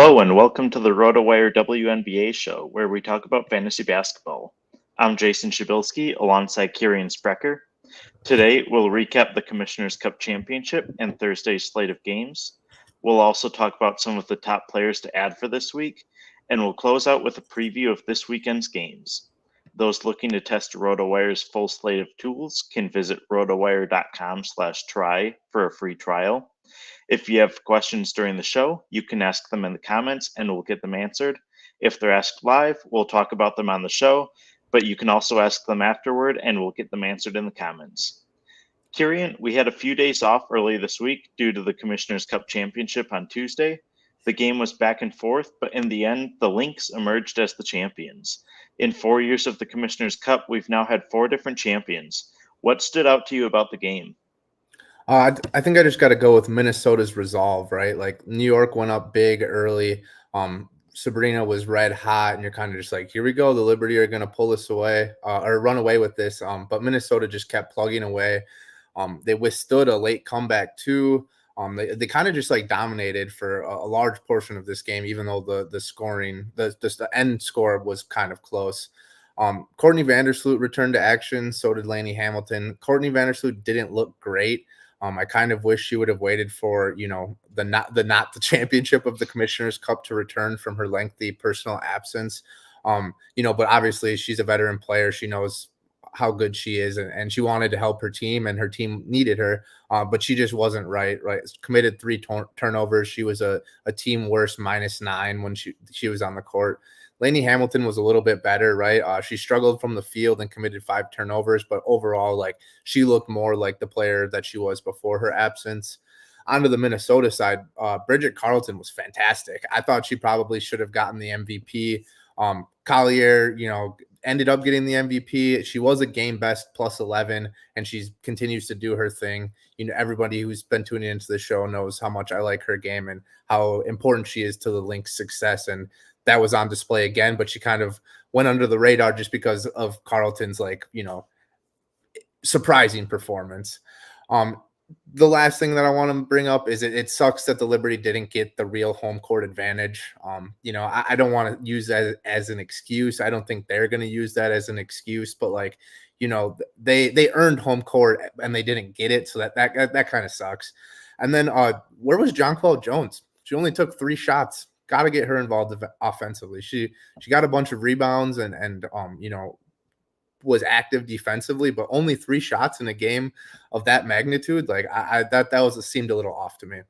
Hello and welcome to the RotoWire WNBA show, where we talk about fantasy basketball. I'm Jason Shebilske alongside Kirien Sprecher. Today, we'll recap the Commissioner's Cup Championship and Thursday's slate of games. We'll also talk about some of the top players to add for this week, and we'll close out with a preview of this weekend's games. Those looking to test RotoWire's full slate of tools can visit rotowire.com/try for a free trial. If you have questions during the show, you can ask them in the comments and we'll get them answered. If they're asked live, we'll talk about them on the show, but you can also ask them afterward and we'll get them answered in the comments. Kirien, we had a few days off early this week due to the Commissioner's Cup Championship on Tuesday. The game was back and forth, but in the end, the Lynx emerged as the champions. In 4 years of the Commissioner's Cup, we've now had 4 different champions. What stood out to you about the game? I think I just got to go with Minnesota's resolve, right? Like New York went up big early. Sabrina was red hot, and you're kind of just like, here we go. The Liberty are going to pull us away or run away with this. But Minnesota just kept plugging away. They withstood a late comeback too. They kind of just like dominated for a large portion of this game, even though the scoring, the end score was kind of close. Courtney Vandersloot returned to action. So did Lainey Hamilton. Courtney Vandersloot didn't look great. I kind of wish she would have waited for, the not the championship of the Commissioner's Cup to return from her lengthy personal absence. But obviously she's a veteran player. She knows how good she is, and she wanted to help her team, and her team needed her, but she just wasn't right. Committed 3 turnovers. She was a team worst -9 when she was on the court. Lainey Hamilton was a little bit better, right? She struggled from the field and committed 5 turnovers, but overall, she looked more like the player that she was before her absence. Onto the Minnesota side, Bridget Carleton was fantastic. I thought she probably should have gotten the MVP. Collier, ended up getting the MVP. She was a game best +11, and she continues to do her thing. Everybody who's been tuning into the show knows how much I like her game and how important she is to the Lynx' success. And that was on display again, but she kind of went under the radar just because of Carleton's surprising performance. The last thing that I want to bring up is it sucks that the Liberty didn't get the real home court advantage. I don't want to use that as an excuse. I don't think they're going to use that as an excuse, but they earned home court and they didn't get it. So that kind of sucks. And then where was Jonquel Jones? She only took 3 shots. Got to get her involved offensively. She got a bunch of rebounds and was active defensively, but only 3 shots in a game of that magnitude. That seemed a little off to me.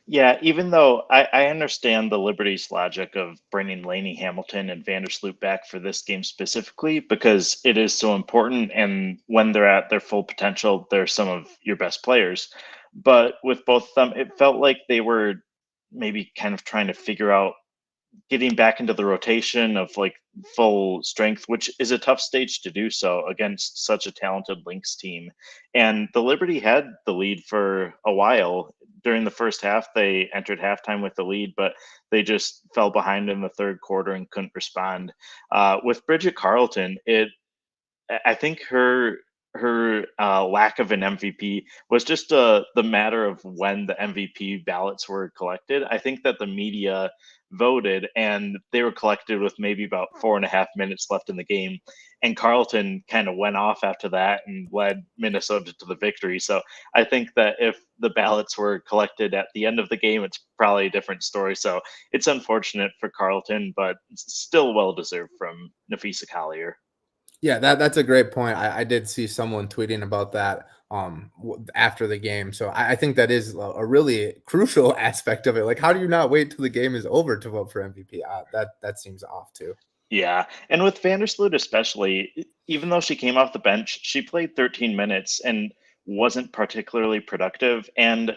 Yeah, even though I understand the Liberty's logic of bringing Lainey Hamilton and Vandersloot back for this game specifically, because it is so important, and when they're at their full potential, they're some of your best players. But with both of them, it felt like they were maybe kind of trying to figure out getting back into the rotation of full strength, which is a tough stage to do so against such a talented Lynx team. And the Liberty had the lead for a while. During the first half, they entered halftime with the lead, but they just fell behind in the third quarter and couldn't respond. With Bridget Carleton, I think her lack of an MVP was just the matter of when the MVP ballots were collected. I think that the media voted and they were collected with maybe about 4.5 minutes left in the game. And Carleton kind of went off after that and led Minnesota to the victory. So I think that if the ballots were collected at the end of the game, it's probably a different story. So it's unfortunate for Carleton, but still well-deserved from Napheesa Collier. Yeah, that's a great point. I did see someone tweeting about that after the game. So I think that is a really crucial aspect of it. How do you not wait till the game is over to vote for MVP? That seems off too. Yeah, and with Vandersloot especially, even though she came off the bench, she played 13 minutes and wasn't particularly productive. And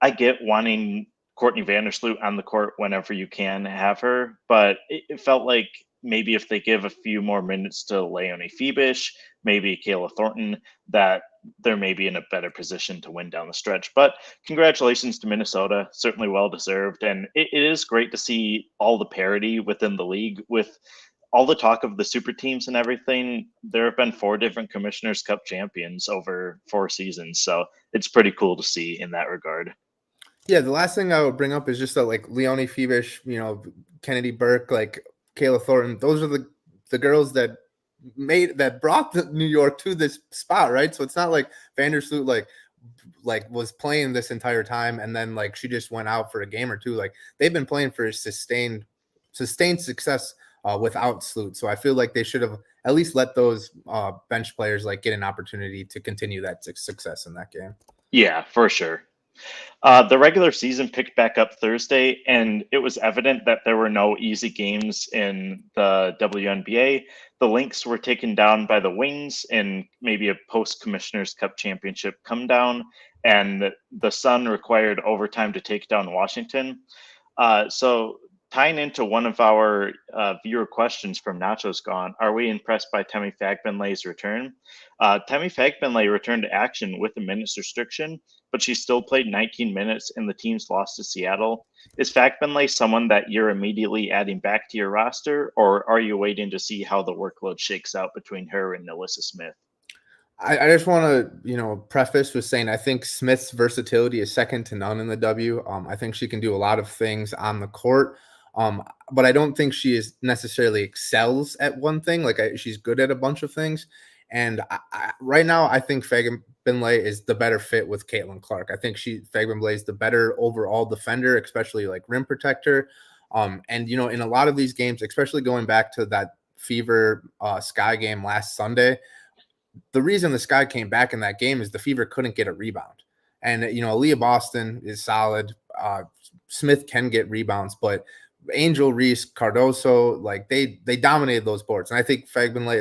I get wanting Courtney Vandersloot on the court whenever you can have her, but it felt like maybe if they give a few more minutes to Leonie Phoebish, maybe Kayla Thornton, that they're maybe in a better position to win down the stretch. But congratulations to Minnesota, certainly well-deserved. And it is great to see all the parity within the league with all the talk of the super teams and everything. There have been 4 different Commissioner's Cup champions over 4 seasons. So it's pretty cool to see in that regard. Yeah, the last thing I would bring up is just that like Leonie Feebish, Kennedy Burke, like Kayla Thornton, those are the girls that brought the New York to this spot, right? So it's not like Vandersloot like was playing this entire time and then like she just went out for a game or two. Like they've been playing for sustained success without Sloot. So I feel like they should have at least let those bench players like get an opportunity to continue that success in that game. Yeah, for sure. The regular season picked back up Thursday, and it was evident that there were no easy games in the WNBA. The Lynx were taken down by the Wings in maybe a post Commissioner's Cup championship come down, and the Sun required overtime to take down Washington. So tying into one of our viewer questions from Nachos Gone, are we impressed by Tammy Fagbenley's return? Tammy Fagbenley returned to action with a minutes restriction, but she still played 19 minutes in the team's loss to Seattle. Is Fagbenley someone that you're immediately adding back to your roster, or are you waiting to see how the workload shakes out between her and NaLyssa Smith? I just want to, preface with saying I think Smith's versatility is second to none in the W. I think she can do a lot of things on the court, but I don't think she is necessarily excels at one thing. Like she's good at a bunch of things. And right now, I think Fagbenley is the better fit with Caitlin Clark. I think Fagbenley is the better overall defender, especially like rim protector. And in a lot of these games, especially going back to that Fever Sky game last Sunday, the reason the Sky came back in that game is the Fever couldn't get a rebound. And, Aaliyah Boston is solid. Smith can get rebounds, but Angel, Reese, Cardoso, like they dominated those boards. And I think Fagbenley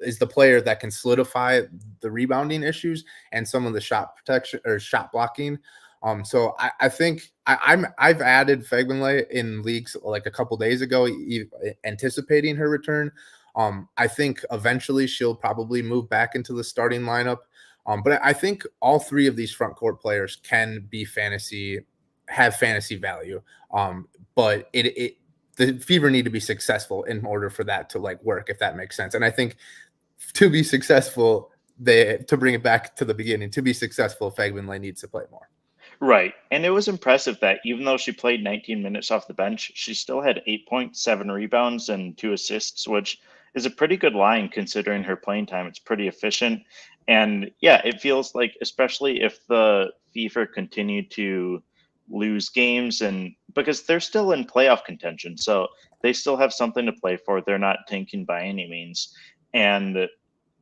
is the player that can solidify the rebounding issues and some of the shot protection or shot blocking. So I think I've added Fagbenley in leagues like a couple days ago, anticipating her return. I think eventually she'll probably move back into the starting lineup. But I think all three of these front court players can have fantasy value. But the Fever need to be successful in order for that to like work, if that makes sense. And I think to be successful, to bring it back to the beginning, to be successful, Fagbenley needs to play more. Right. And it was impressive that even though she played 19 minutes off the bench, she still had 8 points, 7 rebounds, and 2 assists, which is a pretty good line considering her playing time. It's pretty efficient. And yeah, it feels like, especially if the Fever continue to lose games, and because they're still in playoff contention, so they still have something to play for. They're not tanking by any means. And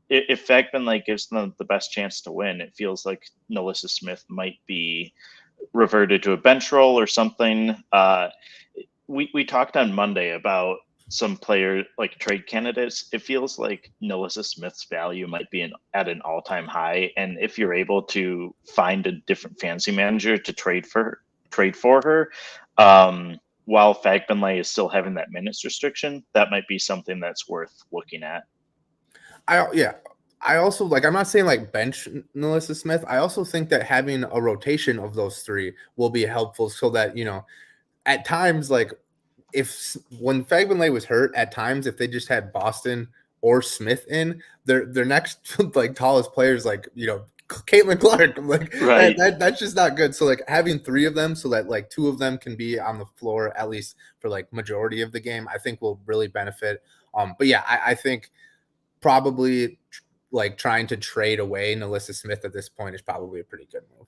if Fagbenley gives them the best chance to win, it feels like NaLyssa Smith might be reverted to a bench role or something. We talked on Monday about some player like trade candidates. It feels like NaLyssa Smith's value might be at an all-time high, and if you're able to find a different fantasy manager to trade for her, while Fagbenley is still having that minutes restriction, that might be something that's worth looking at. I also like, I'm not saying like bench NaLyssa Smith. I also think that having a rotation of those three will be helpful so that, at times, like when Fagbenley was hurt, at times, if they just had Boston or Smith in, their next like tallest players, like, Caitlin Clark, like right. That's just not good. So like having three of them so that like two of them can be on the floor, at least for like majority of the game, I think will really benefit. But yeah, I think probably like trying to trade away NaLyssa Smith at this point is probably a pretty good move.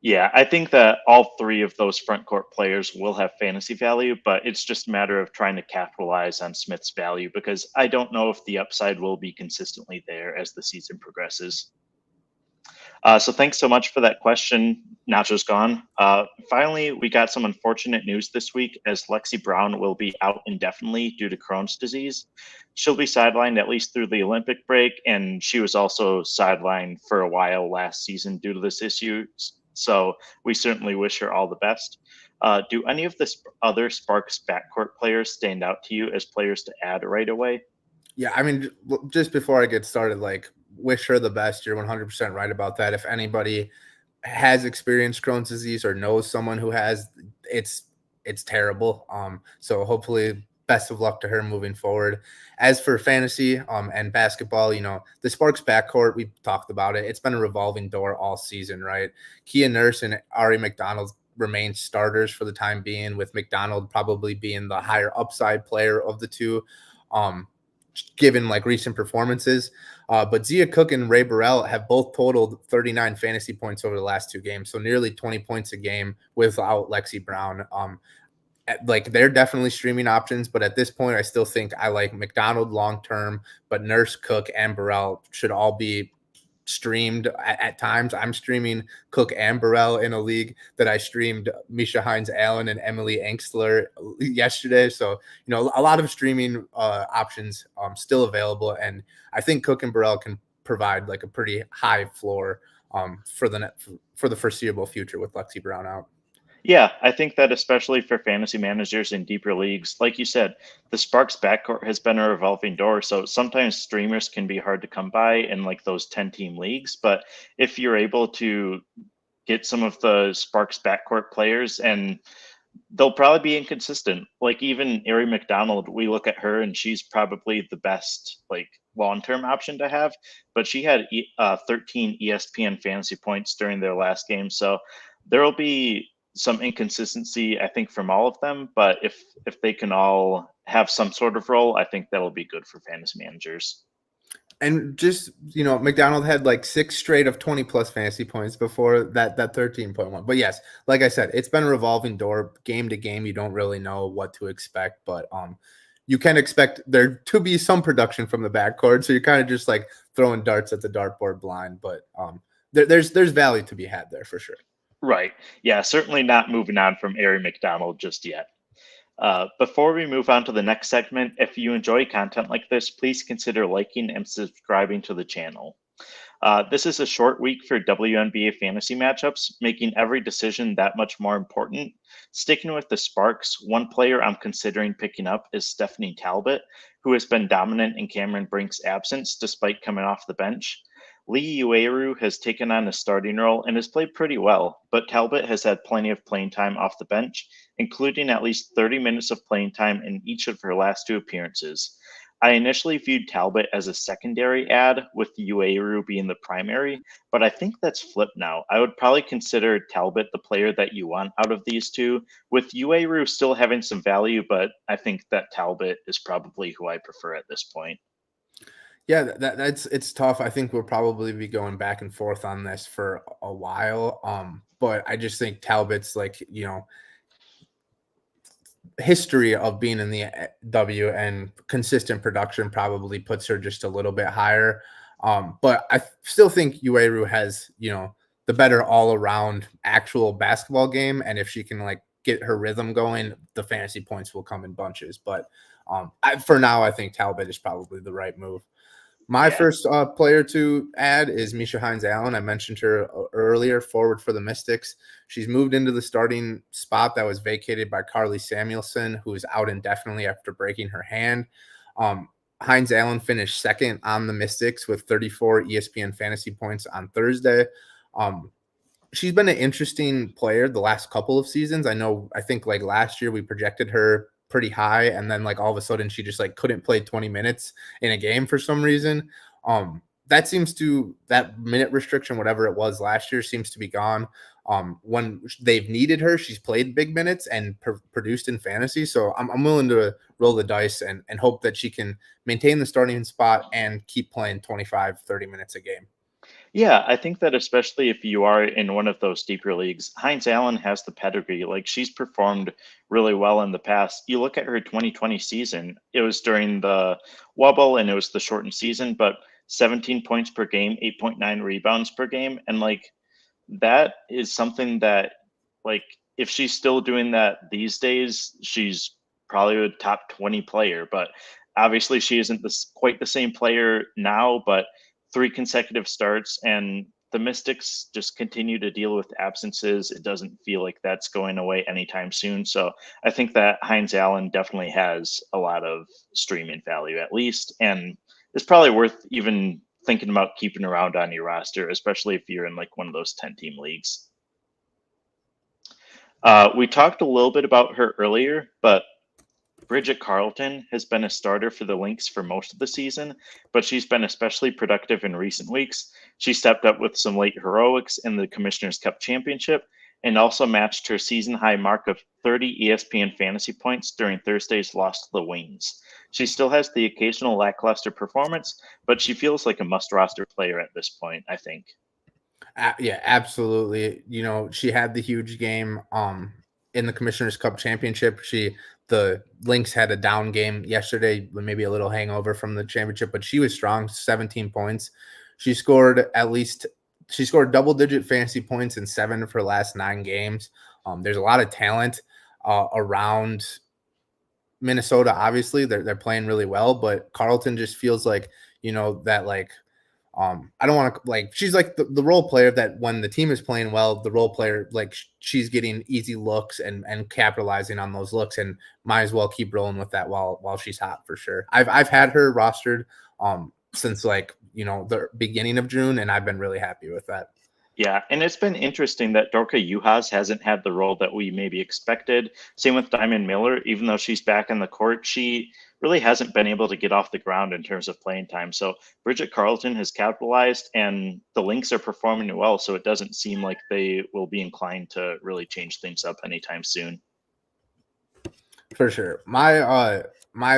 Yeah, I think that all three of those front court players will have fantasy value, but it's just a matter of trying to capitalize on Smith's value, because I don't know if the upside will be consistently there as the season progresses. So thanks so much for that question, Nacho's Gone. Finally, we got some unfortunate news this week, as Lexie Brown will be out indefinitely due to Crohn's disease. She'll be sidelined at least through the Olympic break, and she was also sidelined for a while last season due to this issue. So we certainly wish her all the best. Do any of the other Sparks backcourt players stand out to you as players to add right away? Yeah, I mean, just before I get started, like, wish her the best. You're 100% right about that. If anybody has experienced Crohn's disease or knows someone who has, it's terrible. So hopefully best of luck to her moving forward. As for fantasy and basketball, the Sparks backcourt, we talked about it. It's been a revolving door all season, right? Kia Nurse and Aari McDonald remain starters for the time being, with McDonald probably being the higher upside player of the two, given like recent performances. But Zia Cook and Ray Burrell have both totaled 39 fantasy points over the last 2 games, so nearly 20 points a game without Lexie Brown. Like they're definitely streaming options, but at this point, I still think I like McDonald long term, but Nurse, Cook, and Burrell should all be streamed at times. I'm streaming Cook and Burrell in a league that I streamed Myisåçha Hines-Allen and Emily Engstler yesterday. So, a lot of streaming options still available. And I think Cook and Burrell can provide like a pretty high floor for the foreseeable future with Lexie Brown out. Yeah, I think that especially for fantasy managers in deeper leagues, like you said, the Sparks backcourt has been a revolving door. So sometimes streamers can be hard to come by in like those 10-team leagues. But if you're able to get some of the Sparks backcourt players, and they'll probably be inconsistent. Like even Aari McDonald, we look at her and she's probably the best like long-term option to have. But she had 13 ESPN fantasy points during their last game. So there will be some inconsistency, I think, from all of them, but if they can all have some sort of role, I think that'll be good for fantasy managers. And just, McDonald had like 6 straight of 20 plus fantasy points before that 13.1. But yes, like I said, it's been a revolving door game to game. You don't really know what to expect, but you can expect there to be some production from the backcourt. So you're kind of just like throwing darts at the dartboard blind, but there's value to be had there for sure. Right. Yeah, certainly not moving on from Aari McDonald just yet. Before we move on to the next segment, if you enjoy content like this, please consider liking and subscribing to the channel. This is a short week for WNBA fantasy matchups, making every decision that much more important. Sticking with the Sparks, one player I'm considering picking up is Stephanie Talbot, who has been dominant in Cameron Brink's absence despite coming off the bench. Lee Ueru has taken on a starting role and has played pretty well, but Talbot has had plenty of playing time off the bench, including at least 30 minutes of playing time in each of her last 2 appearances. I initially viewed Talbot as a secondary ad, with Ueru being the primary, but I think that's flipped now. I would probably consider Talbot the player that you want out of these two, with Ueru still having some value, but I think that Talbot is probably who I prefer at this point. Yeah, it's tough. I think we'll probably be going back and forth on this for a while. But I just think Talbot's like, history of being in the W and consistent production probably puts her just a little bit higher. But I still think Ueru has, the better all around actual basketball game. And if she can like get her rhythm going, the fantasy points will come in bunches. But for now, I think Talbot is probably the right move. My first player to add is Myisåçha Hines-Allen. I mentioned her earlier, forward for the Mystics. She's moved into the starting spot that was vacated by Carly Samuelson, who is out indefinitely after breaking her hand. Hines-Allen finished second on the Mystics with 34 ESPN fantasy points on Thursday. She's been an interesting player the last couple of seasons. I think like last year we projected her pretty high, and then like all of a sudden she just like couldn't play 20 minutes in a game for some reason. That minute restriction, whatever it was last year, seems to be gone. When they've needed her, she's played big minutes and produced in fantasy. So I'm willing to roll the dice and hope that she can maintain the starting spot and keep playing 25, 30 minutes a game. Yeah, I think that especially if you are in one of those deeper leagues, Hines-Allen has the pedigree. Like she's performed really well in the past. You look at her 2020 season, it was during the wobble and it was the shortened season, but 17 points per game, 8.9 rebounds per game. And like that is something that like if she's still doing that these days, she's probably a top 20 player. But obviously she isn't quite the same player now, but 3 consecutive starts, and the Mystics just continue to deal with absences. It doesn't feel like that's going away anytime soon. So I think that Hines-Allen definitely has a lot of streaming value at least, and it's probably worth even thinking about keeping around on your roster, especially if you're in like one of those 10-team leagues. We talked a little bit about her earlier, but Bridget Carleton has been a starter for the Lynx for most of the season, but she's been especially productive in recent weeks. She stepped up with some late heroics in the Commissioner's Cup Championship, and also matched her season high mark of 30 ESPN fantasy points during Thursday's loss to the Wings. She still has the occasional lackluster performance, but she feels like a must roster player at this point, I think. Yeah, absolutely. She had the huge game in the Commissioner's Cup Championship. The Lynx had a down game yesterday, maybe a little hangover from the championship, but she was strong, 17 points. She scored double-digit fantasy points in 7 of her last 9 games. There's a lot of talent around Minnesota. Obviously, they're playing really well, but Carleton just feels like, that like I don't want to she's like the role player that when the team is playing well, the role player, like she's getting easy looks and capitalizing on those looks, and might as well keep rolling with that while she's hot for sure. I've had her rostered since the beginning of June, and I've been really happy with that. Yeah, and it's been interesting that Dorka Juhas hasn't had the role that we maybe expected. Same with Diamond Miller. Even though she's back on the court, she really hasn't been able to get off the ground in terms of playing time. So Bridget Carleton has capitalized, and the Lynx are performing well, so it doesn't seem like they will be inclined to really change things up anytime soon. For sure. My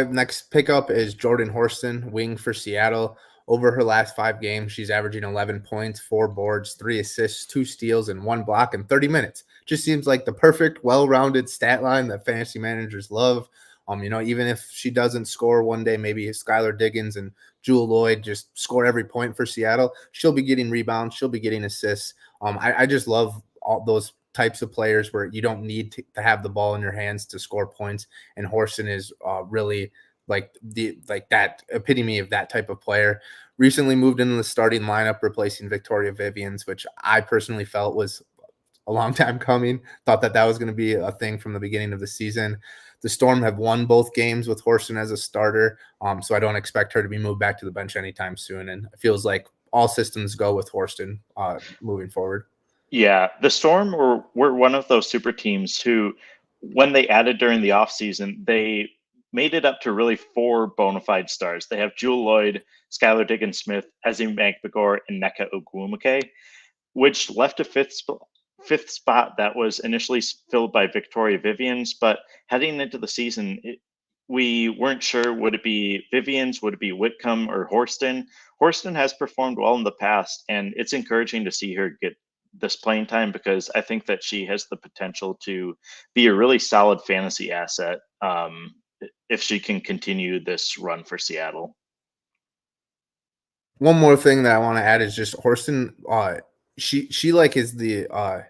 next pickup is Jordan Horston, wing for Seattle. Over her last 5 games, she's averaging 11 points, 4 boards, 3 assists, 2 steals, and 1 block in 30 minutes. Just seems like the perfect, well-rounded stat line that fantasy managers love. Even if she doesn't score one day, maybe Skylar Diggins and Jewel Lloyd just score every point for Seattle. She'll be getting rebounds. She'll be getting assists. I just love all those types of players where you don't need to have the ball in your hands to score points. And Horston is really like that epitome of that type of player. Recently moved into the starting lineup, replacing Victoria Vivians, which I personally felt was a long time coming. Thought that was going to be a thing from the beginning of the season. The Storm have won both games with Horston as a starter, so I don't expect her to be moved back to the bench anytime soon. And it feels like all systems go with Horston moving forward. Yeah, the Storm were one of those super teams who, when they added during the offseason, they made it up to really 4 bona fide stars. They have Jewel Lloyd, Skylar Diggins-Smith, Ezzy Magbagor, and Nneka Ogwumike, which left a fifth spot that was initially filled by Victoria Vivians. But heading into the season, we weren't sure, would it be Vivians, would it be Whitcomb, or Horston? Horston has performed well in the past, and it's encouraging to see her get this playing time because I think that she has the potential to be a really solid fantasy asset if she can continue this run for Seattle. One more thing that I want to add is just Horston. She like is the eye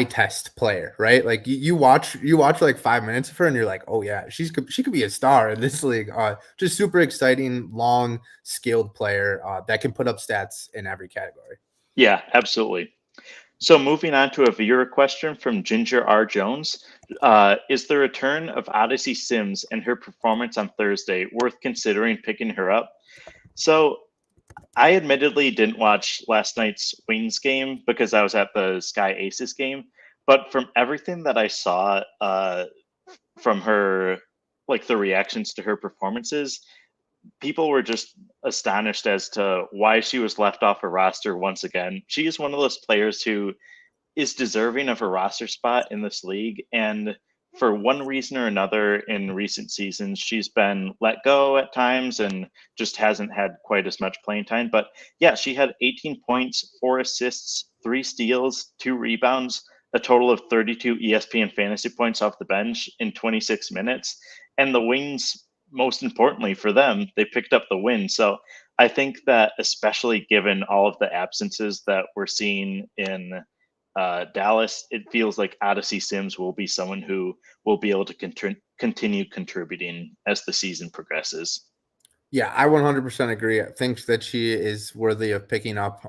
test player, right? Like you watch like 5 minutes of her and you're like, oh yeah, she could be a star in this league. Just super exciting, long, skilled player that can put up stats in every category. Yeah, absolutely. So moving on to a viewer question from Ginger R. Jones. Is the return of Odyssey Sims and her performance on Thursday worth considering picking her up? So I admittedly didn't watch last night's Wings game because I was at the Sky Aces game. But from everything that I saw from her, like the reactions to her performances, people were just astonished as to why she was left off a roster once again. She is one of those players who is deserving of a roster spot in this league. And for one reason or another in recent seasons, she's been let go at times and just hasn't had quite as much playing time. But yeah, she had 18 points, 4 assists, 3 steals, 2 rebounds, a total of 32 ESPN fantasy points off the bench in 26 minutes. And the Wings, most importantly for them, they picked up the win. So I think that especially given all of the absences that we're seeing in Dallas, it feels like Odyssey Sims will be someone who will be able to continue contributing as the season progresses. Yeah, I 100% agree. I think that she is worthy of picking up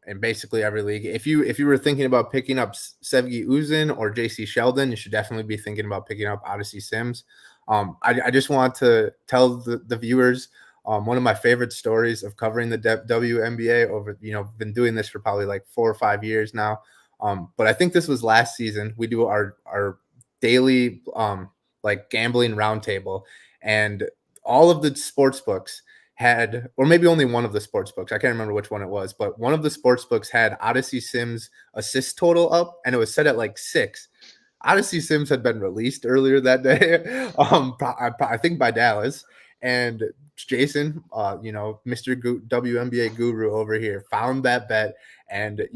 in basically every league. If you were thinking about picking up Sevgi Uzin or JC Sheldon, you should definitely be thinking about picking up Odyssey Sims. I just want to tell the viewers one of my favorite stories of covering the WNBA over, been doing this for probably like 4 or 5 years now. But I think this was last season. We do our daily like gambling roundtable, and all of the sports books had, or maybe only one of the sports books, I can't remember which one it was, but one of the sports books had Odyssey Sims assist total up, and it was set at like 6. Odyssey Sims had been released earlier that day, I think by Dallas, and Jason, Mr. WNBA guru over here, found that bet and,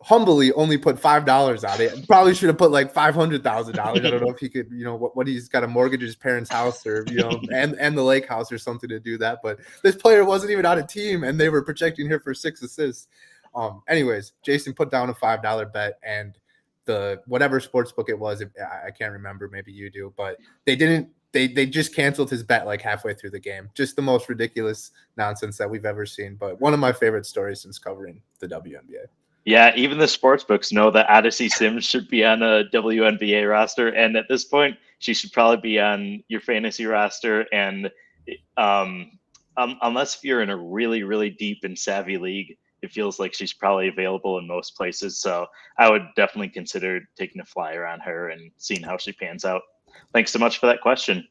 humbly only put $5 on it. Probably should have put like $500,000. I don't know if he could, what he's got to mortgage his parents' house or, and the lake house or something to do that. But this player wasn't even on a team and they were projecting her for 6 assists. Anyways, Jason put down a $5 bet, and the whatever sports book it was, I can't remember, maybe you do, but they didn't. They just canceled his bet like halfway through the game. Just the most ridiculous nonsense that we've ever seen. But one of my favorite stories since covering the WNBA. Yeah, even the sports books know that Odyssey Sims should be on a WNBA roster, and at this point, she should probably be on your fantasy roster. And unless you're in a really, really deep and savvy league, it feels like she's probably available in most places. So I would definitely consider taking a flyer on her and seeing how she pans out. Thanks so much for that question.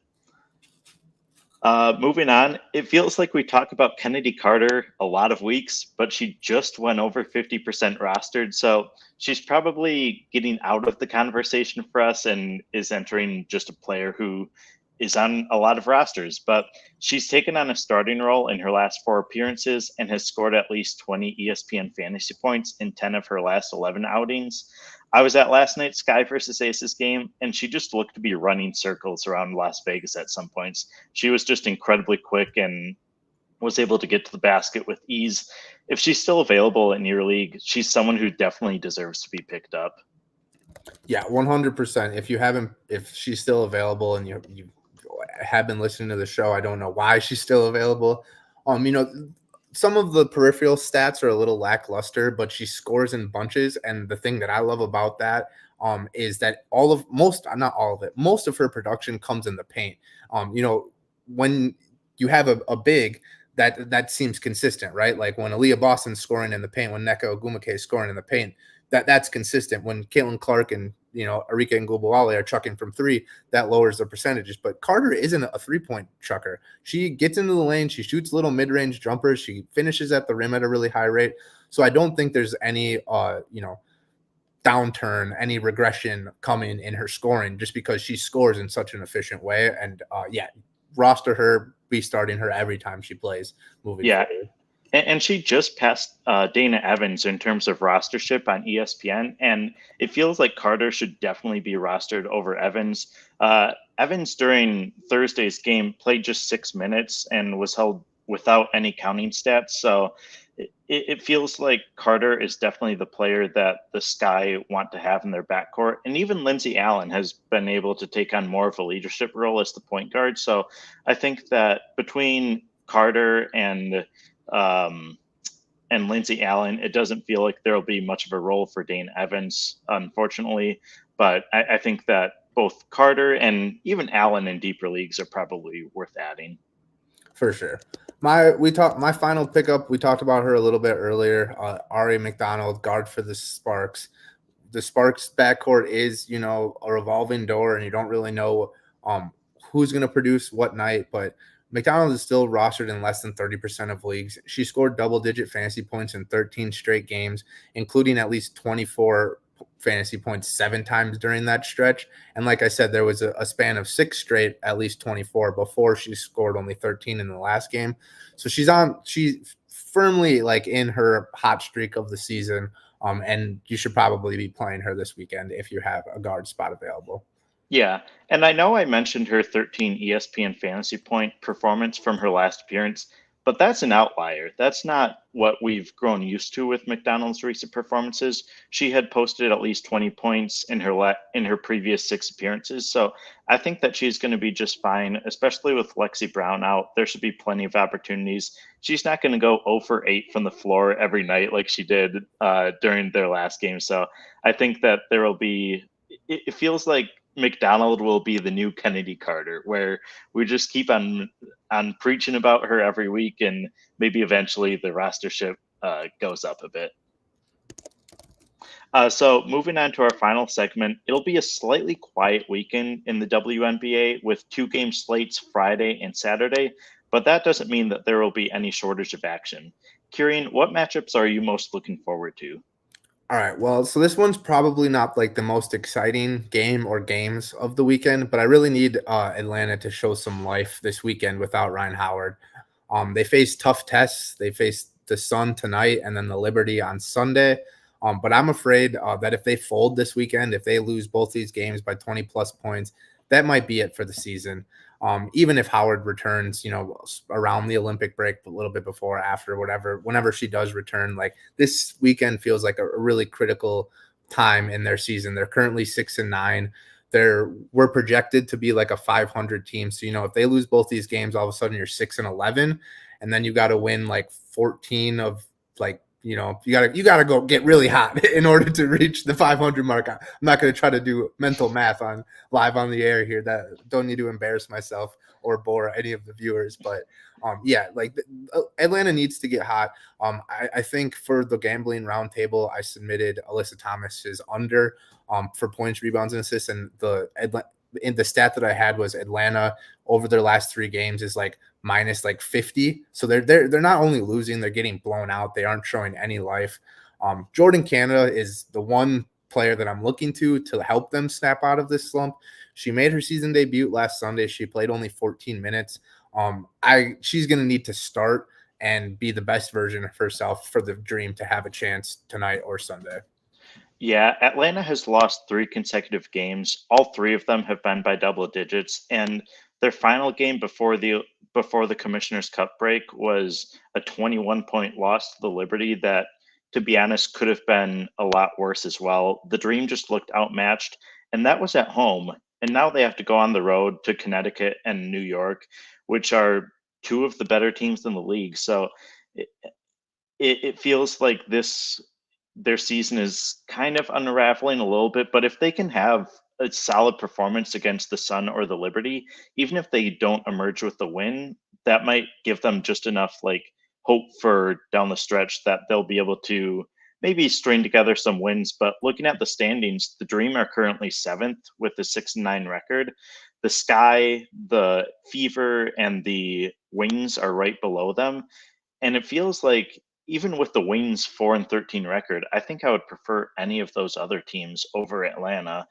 Moving on, it feels like we talk about Chennedy Carter a lot of weeks, but she just went over 50% rostered. So she's probably getting out of the conversation for us and is entering just a player who is on a lot of rosters. But she's taken on a starting role in her last 4 appearances and has scored at least 20 ESPN fantasy points in 10 of her last 11 outings. I was at last night's Sky versus Aces game, and she just looked to be running circles around Las Vegas at some points. She was just incredibly quick and was able to get to the basket with ease. If she's still available in your league, she's someone who definitely deserves to be picked up. Yeah, 100%. If she's still available and you have been listening to the show, I don't know why she's still available. Some of the peripheral stats are a little lackluster, but she scores in bunches. And the thing that I love about that is that most of her production comes in the paint. When you have a big, that seems consistent, right? Like when Aaliyah Boston's scoring in the paint, when Nneka Ogwumike is scoring in the paint, that's consistent. When Caitlin Clark and Arike Ngubawale are chucking from 3, that lowers the percentages. But Carter isn't a 3-point chucker. She gets into the lane, she shoots little mid-range jumpers, she finishes at the rim at a really high rate. So I don't think there's any downturn, any regression coming in her scoring just because she scores in such an efficient way. And roster her, be starting her every time she plays moving forward. And she just passed Dana Evans in terms of rostership on ESPN, and it feels like Carter should definitely be rostered over Evans. Evans during Thursday's game played just 6 minutes and was held without any counting stats. So it feels like Carter is definitely the player that the Sky want to have in their backcourt. And even Lindsey Allen has been able to take on more of a leadership role as the point guard. So I think that between Carter and Lindsey Allen, it doesn't feel like there'll be much of a role for Dane Evans, unfortunately. But I think that both Carter and even Allen in deeper leagues are probably worth adding. For sure. My final pickup, we talked about her a little bit earlier. Aari McDonald, guard for the Sparks. The Sparks backcourt is, a revolving door, and you don't really know who's going to produce what night, but McDonald is still rostered in less than 30% of leagues. She scored double-digit fantasy points in 13 straight games, including at least 24 fantasy points 7 times during that stretch. And like I said, there was a span of 6 straight, at least 24, before she scored only 13 in the last game. So she's firmly like in her hot streak of the season. And you should probably be playing her this weekend if you have a guard spot available. Yeah, and I know I mentioned her 13 ESPN fantasy point performance from her last appearance, but that's an outlier. That's not what we've grown used to with McDonald's recent performances. She had posted at least 20 points in her previous 6 appearances, so I think that she's going to be just fine, especially with Lexie Brown out. There should be plenty of opportunities. She's not going to go 0 for 8 from the floor every night like she did during their last game, so I think that there will be – it feels like McDonald will be the new Chennedy Carter, where we just keep on preaching about her every week, and maybe eventually the rostership goes up a bit. So moving on to our final segment, it'll be a slightly quiet weekend in the WNBA with 2 game slates Friday and Saturday, but that doesn't mean that there will be any shortage of action. Kirien, what matchups are you most looking forward to? All right. Well, so this one's probably not like the most exciting game or games of the weekend, but I really need Atlanta to show some life this weekend without Ryan Howard. They face tough tests. They face the Sun tonight and then the Liberty on Sunday. But I'm afraid that if they fold this weekend, if they lose both these games by 20 plus points, that might be it for the season. Even if Howard returns, around the Olympic break, a little bit before, after, whenever she does return, like this weekend feels like a really critical time in their season. They're currently 6-9. We're projected to be like a 500 team. So, if they lose both these games, all of a sudden you're 6-11, and then you got to win like 14 of like, you gotta go get really hot in order to reach the 500 mark. I'm not gonna try to do mental math on live on the air here. That don't need to embarrass myself or bore any of the viewers. But Atlanta needs to get hot. I think for the gambling roundtable, I submitted Alyssa Thomas's under for points, rebounds, and assists, and the stat that I had was Atlanta over their last 3 games is like minus like 50. So they're not only losing, they're getting blown out. They aren't showing any life. Jordan Canada is the one player that I'm looking to help them snap out of this slump. She made her season debut last Sunday. She played only 14 minutes. She's going to need to start and be the best version of herself for the Dream to have a chance tonight or Sunday. Yeah, Atlanta has lost 3 consecutive games. All 3 of them have been by double digits, and their final game before the Commissioner's Cup break was a 21-point loss to the Liberty that, to be honest, could have been a lot worse as well. The Dream just looked outmatched, and that was at home. And now they have to go on the road to Connecticut and New York, which are 2 of the better teams in the league. So it feels like their season is kind of unraveling a little bit, but if they can have a solid performance against the Sun or the Liberty, even if they don't emerge with the win, that might give them just enough like hope for down the stretch that they'll be able to maybe string together some wins. But looking at the standings, the Dream are currently 7th with a 6-9 record. The Sky, the Fever, and the Wings are right below them. And it feels like even with the Wings 4-13 record, I think I would prefer any of those other teams over Atlanta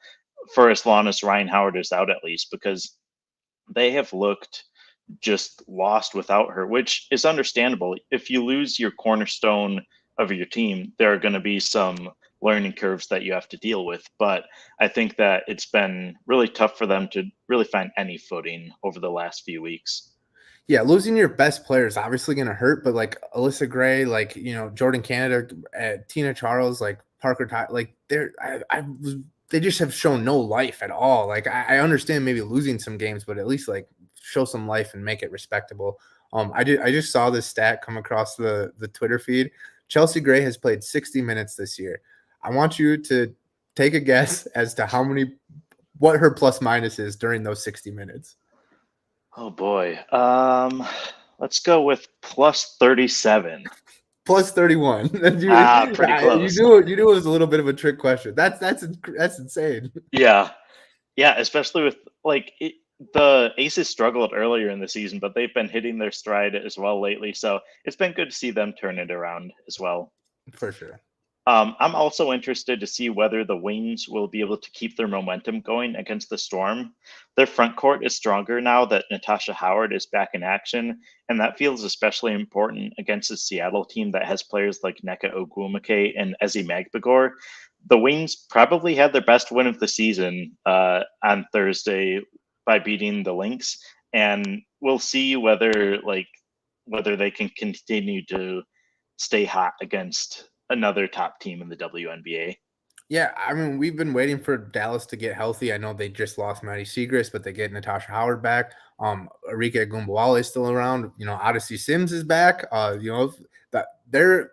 for as long as Ryan Howard is out, at least, because they have looked just lost without her, which is understandable. If you lose your cornerstone of your team, there are going to be some learning curves that you have to deal with. But I think that it's been really tough for them to really find any footing over the last few weeks. Yeah, losing your best player is obviously going to hurt, but like Alyssa Gray, like, Jordan Canada, Tina Charles, like Parker, like they just have shown no life at all. Like I understand maybe losing some games, but at least like show some life and make it respectable. I just saw this stat come across the Twitter feed. Chelsea Gray has played 60 minutes this year. I want you to take a guess as to what her plus minus is during those 60 minutes. Oh boy. Let's go with plus 37. Plus 31. Pretty close. You knew it was a little bit of a trick question. That's insane. Yeah, especially with the Aces struggled earlier in the season, but they've been hitting their stride as well lately. So it's been good to see them turn it around as well. For sure. I'm also interested to see whether the Wings will be able to keep their momentum going against the Storm. Their front court is stronger now that Natasha Howard is back in action, and that feels especially important against the Seattle team that has players like Nneka Ogwumike and Ezi Magbagor. The Wings probably had their best win of the season on Thursday by beating the Lynx, and we'll see whether they can continue to stay hot against another top team in the WNBA. Yeah, I mean, we've been waiting for Dallas to get healthy. I know they just lost Maddie Siegrist, but they get Natasha Howard back. Arike Gumbawale is still around. Odyssey Sims is back. That they're,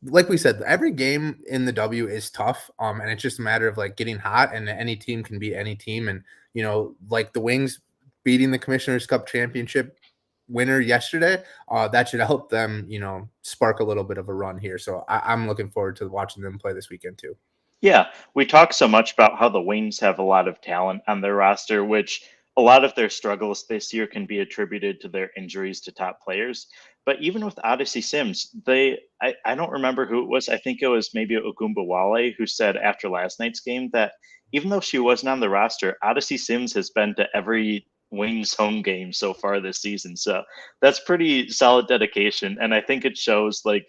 like we said, every game in the W is tough. And it's just a matter of like getting hot, and any team can beat any team. And like the Wings beating the Commissioner's Cup championship winner yesterday, that should help them, spark a little bit of a run here. So I'm looking forward to watching them play this weekend too. Yeah, we talk so much about how the Wings have a lot of talent on their roster, which a lot of their struggles this year can be attributed to their injuries to top players. But even with Odyssey Sims, I don't remember who it was. I think it was maybe Ogumbawale who said after last night's game that even though she wasn't on the roster, Odyssey Sims has been to every Wings home game so far this season. So that's pretty solid dedication. And I think it shows like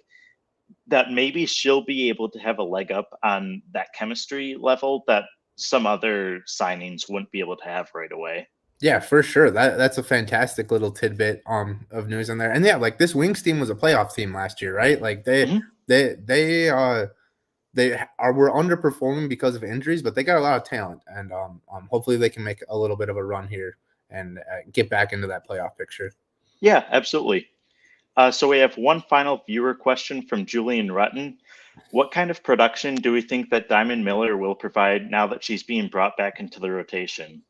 that maybe she'll be able to have a leg up on that chemistry level that some other signings wouldn't be able to have right away. Yeah, for sure. That's a fantastic little tidbit of news in there. And yeah, like this Wings team was a playoff team last year, right? Like they were underperforming because of injuries, but they got a lot of talent, and hopefully they can make a little bit of a run here and get back into that playoff picture. Yeah, absolutely. So we have one final viewer question from Julian Rutten. What kind of production do we think that Diamond Miller will provide now that she's being brought back into the rotation?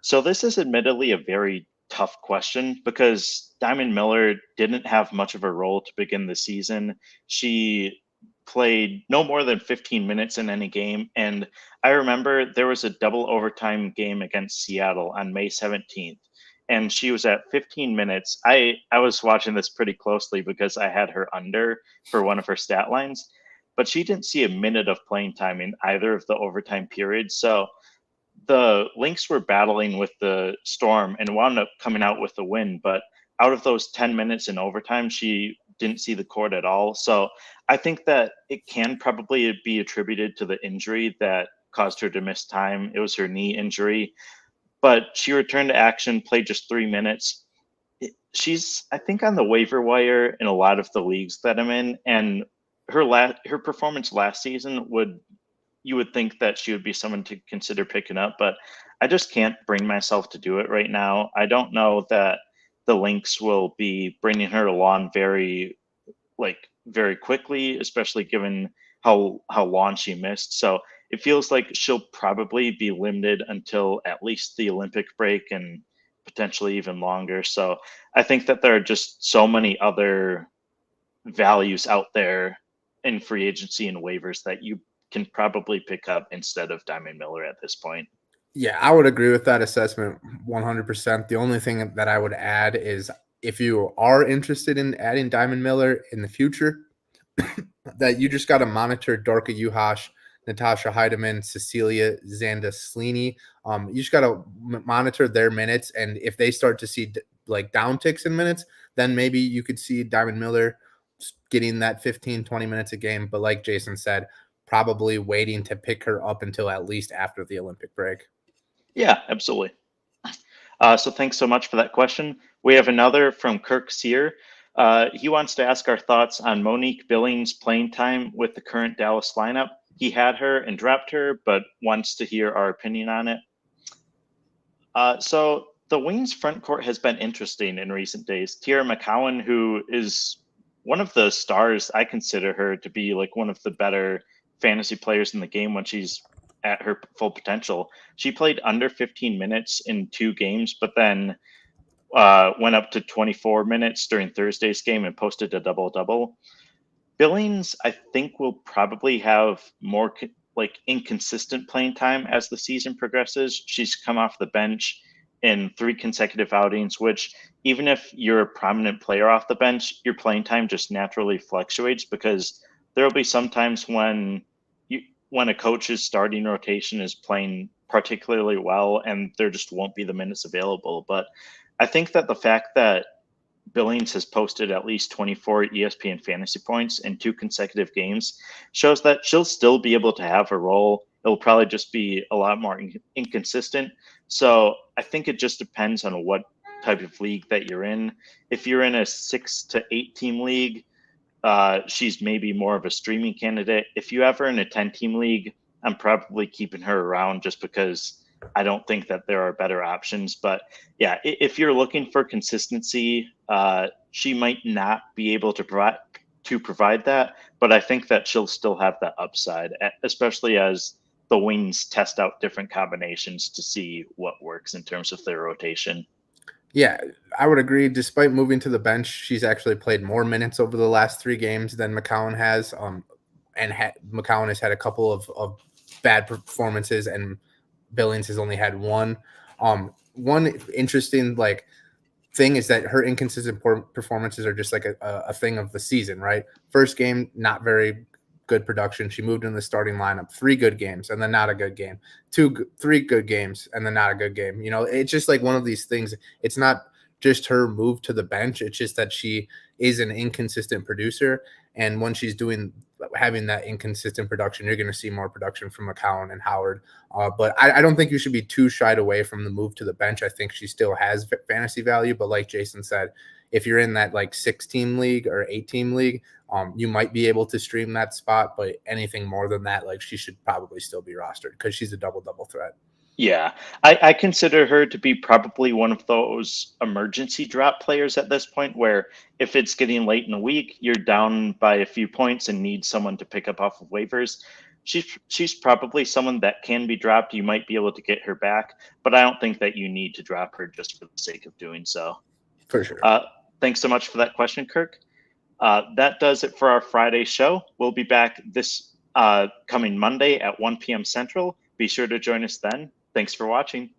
So this is admittedly a very tough question because Diamond Miller didn't have much of a role to begin the season. She played no more than 15 minutes in any game. And I remember there was a double overtime game against Seattle on May 17th. And she was at 15 minutes. I was watching this pretty closely because I had her under for one of her stat lines, but she didn't see a minute of playing time in either of the overtime periods. So the Lynx were battling with the Storm and wound up coming out with the win. But out of those 10 minutes in overtime, she didn't see the court at all. So I think that it can probably be attributed to the injury that caused her to miss time. It was her knee injury, but she returned to action, played just 3 minutes. She's, I think, on the waiver wire in a lot of the leagues that I'm in, and her performance last season you would think that she would be someone to consider picking up, but I just can't bring myself to do it right now. I don't know that the Lynx will be bringing her along very quickly, especially given how long she missed. So it feels like she'll probably be limited until at least the Olympic break and potentially even longer. So I think that there are just so many other values out there in free agency and waivers that you can probably pick up instead of Diamond Miller at this point. Yeah, I would agree with that assessment 100%. The only thing that I would add is if you are interested in adding Diamond Miller in the future, that you just got to monitor Dorka Juhas, Natasha Heidemann, Cecilia Zandaslini. You just got to monitor their minutes, and if they start to see like downticks in minutes, then maybe you could see Diamond Miller getting that 15, 20 minutes a game. But like Jason said, probably waiting to pick her up until at least after the Olympic break. Yeah, absolutely. So thanks so much for that question. We have another from Kirk Sear. He wants to ask our thoughts on Monique Billings' playing time with the current Dallas lineup. He had her and dropped her, but wants to hear our opinion on it. So the Wings front court has been interesting in recent days. Tiara McCowan, who is one of the stars, I consider her to be like one of the better fantasy players in the game when she's at her full potential. She played under 15 minutes in 2 games, but then went up to 24 minutes during Thursday's game and posted a double-double. Billings, I think, will probably have more inconsistent playing time as the season progresses. She's come off the bench in 3 consecutive outings, which even if you're a prominent player off the bench, your playing time just naturally fluctuates because there will be some times when a coach's starting rotation is playing particularly well and there just won't be the minutes available. But I think that the fact that Billings has posted at least 24 ESPN fantasy points in 2 consecutive games shows that she'll still be able to have a role. It'll probably just be a lot more inconsistent. So I think it just depends on what type of league that you're in. If you're in a 6 to 8 team league, she's maybe more of a streaming candidate. If you have her in a 10-team league, I'm probably keeping her around just because I don't think that there are better options. But yeah, if you're looking for consistency, she might not be able to provide that. But I think that she'll still have that upside, especially as the Wings test out different combinations to see what works in terms of their rotation. Yeah, I would agree. Despite moving to the bench, she's actually played more minutes over the last 3 games than McCowan has. McCowan has had a couple of bad performances, and Billings has only had 1. One interesting thing is that her inconsistent performances are just like a thing of the season, right? First game, not very good production. She moved in the starting lineup, 3 good games and then not a good game, 3 good games and then not a good game. It's just like one of these things. It's not just her move to the bench. It's just that she is an inconsistent producer. And when she's having that inconsistent production, you're going to see more production from McCowan and Howard. But I don't think you should be too shied away from the move to the bench. I think she still has fantasy value. But like Jason said, if you're in that 6-team league or 8-team league, you might be able to stream that spot. But anything more than that, she should probably still be rostered because she's a double-double threat. Yeah, I consider her to be probably one of those emergency drop players at this point, where if it's getting late in the week, you're down by a few points and need someone to pick up off of waivers. She's probably someone that can be dropped. You might be able to get her back, but I don't think that you need to drop her just for the sake of doing so. For sure. Thanks so much for that question, Kirk. That does it for our Friday show. We'll be back this coming Monday at 1 p.m. Central. Be sure to join us then. Thanks for watching.